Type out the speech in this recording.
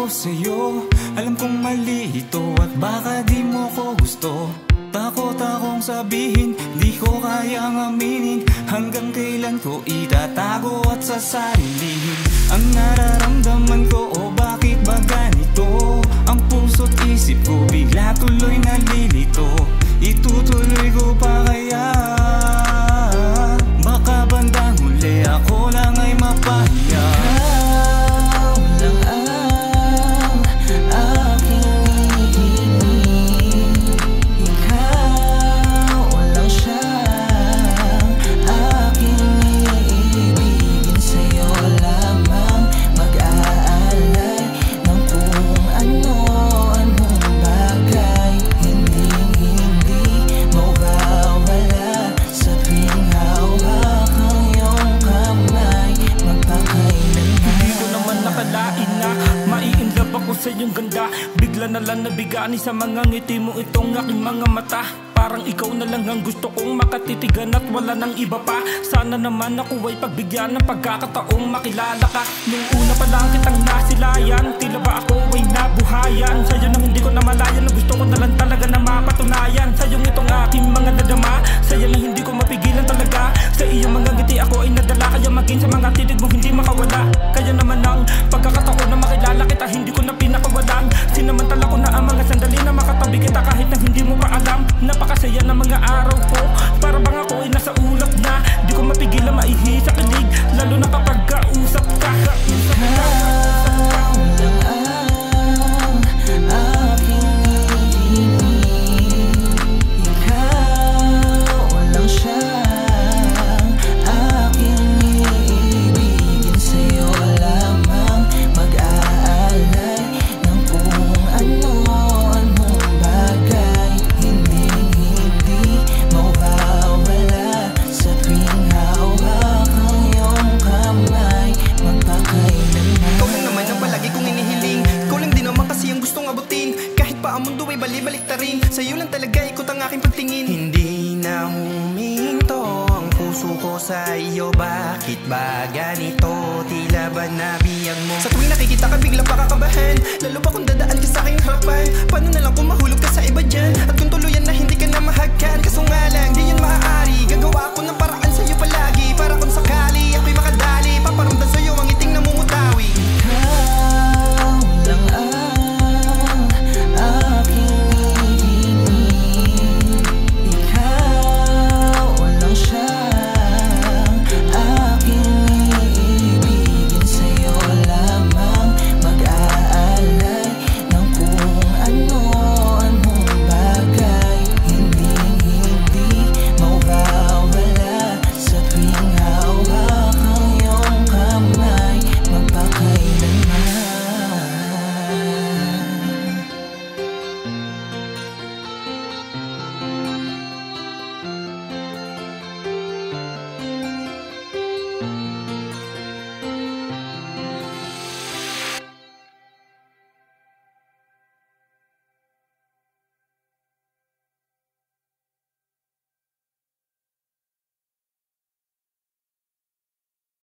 sa'yo. Alam kong mali ito at baka di mo ko gusto. Takot akong sabihin, di ko kayang aminin. Hanggang kailan ko itatago at sasarilin ang nararamdaman ko, o bakit ba ganito? Ang puso't isip ko bigla tuloy nalilito. Itutuloy ko pa kaya? Baka bandang huli ako lang ay mapahiya. Ikaw lang ang aking hinihingi. Ikaw lang siyang aking iibigin. Sa'yo lamang mag-aalay ng kung ano-anong bagay. Hindi mawawala sa tuwing hawak ang iyong kamay. Magpakailanman hindi ko naman nakalain na mai-inlove ako sa iyong ganda. Bigla na lang nabigani sa mga ngiti mo itong aking mga mata. Parang ikaw na lang ang gusto kong makatitigan at wala nang iba pa. Sana naman ako ay pagbigyan ng pagkakataong makilala ka. Nung una pa lang kitang nasilayan, tila ba ako ay nabuhayan. Sa'yo nang hindi ko na malayan, na gusto ko na lang talaga na mapatunayan. Sa'yo itong aking mga nadama, sa'yo na hindi ko mapigilan talaga. Sa iyong mga ngiti ako ay nadala, kaya maging sa mga titig mo hindi makawala. Kaya naman ang pagkakataon na makilala kita, hindi ko na pinakawalan. Sinamantala ko na ang mga sandali na makatabi kita kahit na hindi mo pa alam. Napakasaya ng mga araw ko, para bang ako ay nasa ulap na. Di ko mapigilan maihi sa kilig, lalo na kapag kausap ka. Sa'yo lang talaga ikot ang aking pagtingin. Hindi na huminto ang puso ko sa iyo. Bakit ba ganito? Tila ba nabiyang mo? Sa tuwing nakikita ka bigla pa kakabahan, lalo pa kung dadaan ka sa aking harapan. Paano na lang kung mahulog ka sa iba dyan? At kung tuloy